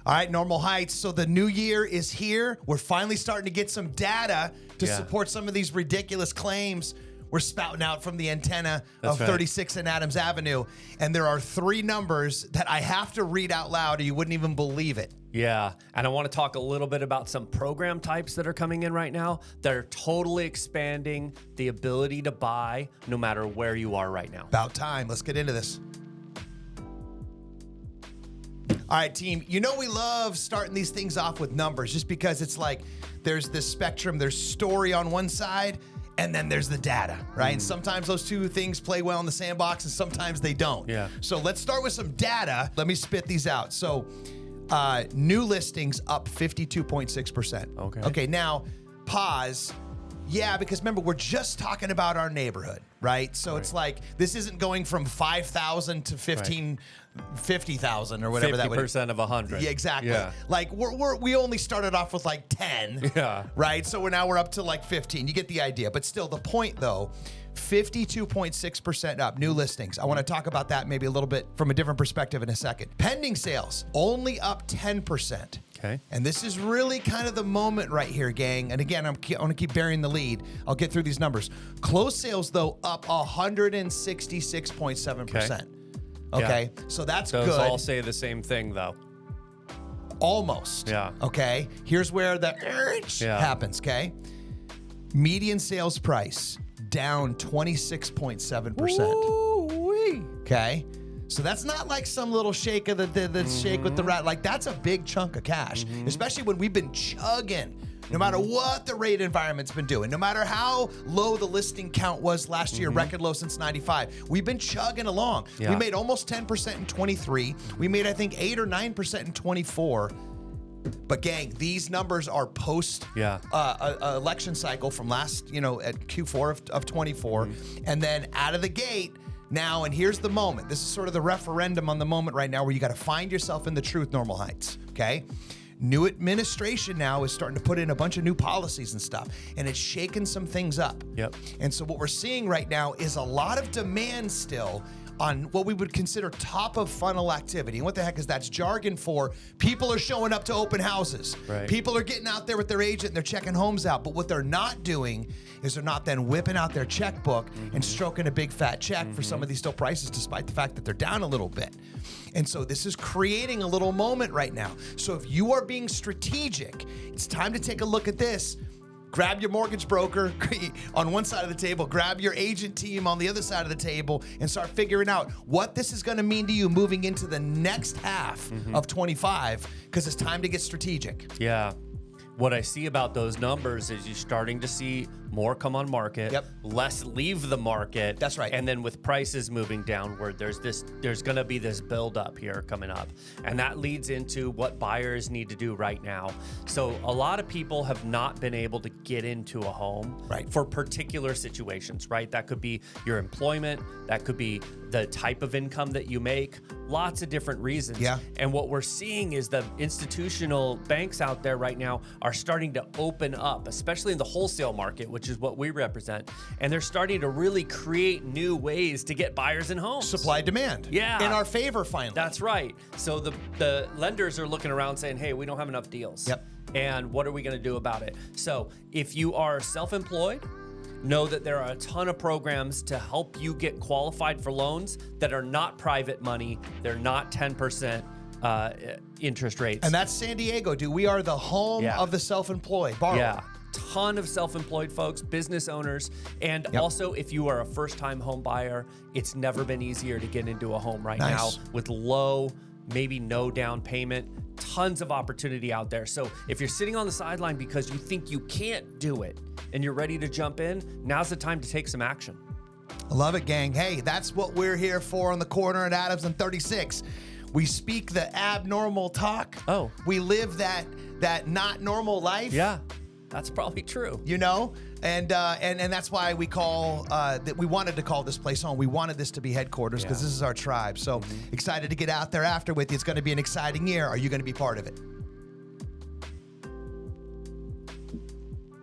All right, Normal Heights. So the new year is here. We're finally starting to get some data to support some of these ridiculous claims we're spouting out from the antenna of 36 and Adams Avenue. And there are 3 numbers that I have to read out loud or you wouldn't even believe it. Yeah, and I want to talk a little bit about some program types that are coming in right now that are totally expanding the ability to buy no matter where you are right now. About time. Let's get into this. All right, team, you know we love starting these things off with numbers just because it's like there's this spectrum, there's story on one side, and then there's the data, right? And sometimes those two things play well in the sandbox and sometimes they don't. Yeah. So let's start with some data. Let me spit these out. So new listings up 52.6%. Okay, now pause. Yeah, because remember, we're just talking about our neighborhood, right? So it's like, this isn't going from 5,000 to 50,000 or whatever that would be. 50% of 100. Yeah, exactly. Yeah. Like we only started off with like 10, right? So now we're up to like 15. You get the idea. But still, the point though, 52.6% up, new listings. I want to talk about that maybe a little bit from a different perspective in a second. Pending sales, only up 10%. Okay. And this is really kind of the moment right here, gang. And again, I want to keep burying the lead. I'll get through these numbers. Closed sales, though, up 166.7%. Okay. So that's good. Those all say the same thing, though. Almost. Yeah. Okay. Here's where the happens, okay? Median sales price down 26.7%. Okay. So that's not like some little shake of the shake with the rat. Like that's a big chunk of cash, especially when we've been chugging. No matter what the rate environment's been doing, no matter how low the listing count was last year, record low since 95, we've been chugging along. We made almost 10% in 23. We made, I think, 8 or 9% in 24. But gang, these numbers are post election cycle from last, at Q4 of 24. And then out of the gate, now, and here's the moment. This is sort of the referendum on the moment right now where you got to find yourself in the truth, Normal Heights, okay? New administration now is starting to put in a bunch of new policies and stuff, and it's shaking some things up. Yep. And so what we're seeing right now is a lot of demand still on what we would consider top of funnel activity. And what the heck is that's jargon for people are showing up to open houses. Right. People are getting out there with their agent and they're checking homes out. But what they're not doing is they're not then whipping out their checkbook and stroking a big fat check for some of these still prices, despite the fact that they're down a little bit. And so this is creating a little moment right now. So if you are being strategic, it's time to take a look at this. Grab your mortgage broker on one side of the table, grab your agent team on the other side of the table, and start figuring out what this is going to mean to you moving into the next half of 25, because it's time to get strategic. Yeah. What I see about those numbers is you're starting to see more come on market, less leave the market. That's right. And then with prices moving downward, there's going to be this buildup here coming up. And that leads into what buyers need to do right now. So a lot of people have not been able to get into a home for particular situations, right? That could be your employment. That could be the type of income that you make. Lots of different reasons. Yeah. And what we're seeing is the institutional banks out there right now are starting to open up, especially in the wholesale market, which is what we represent. And they're starting to really create new ways to get buyers in homes. Supply demand. Yeah. In our favor, finally. That's right. So the lenders are looking around saying, hey, we don't have enough deals. Yep. And what are we going to do about it? So if you are self-employed, know that there are a ton of programs to help you get qualified for loans that are not private money. They're not 10% interest rates. And that's San Diego, dude. We are the home of the self-employed borrower. Yeah. Ton of self-employed folks, business owners, and also if you are a first-time home buyer, it's never been easier to get into a home right now with low, maybe no down payment. Tons of opportunity out there. So if you're sitting on the sideline because you think you can't do it and you're ready to jump in, now's the time to take some action. I love it, gang. Hey, that's what we're here for on the corner at Adams and 36. We speak the abnormal talk. Oh. We live that not normal life. Yeah. That's probably true. And that's why we we wanted to call this place home. We wanted this to be headquarters because this is our tribe. So excited to get out there after with you. It's going to be an exciting year. Are you going to be part of it?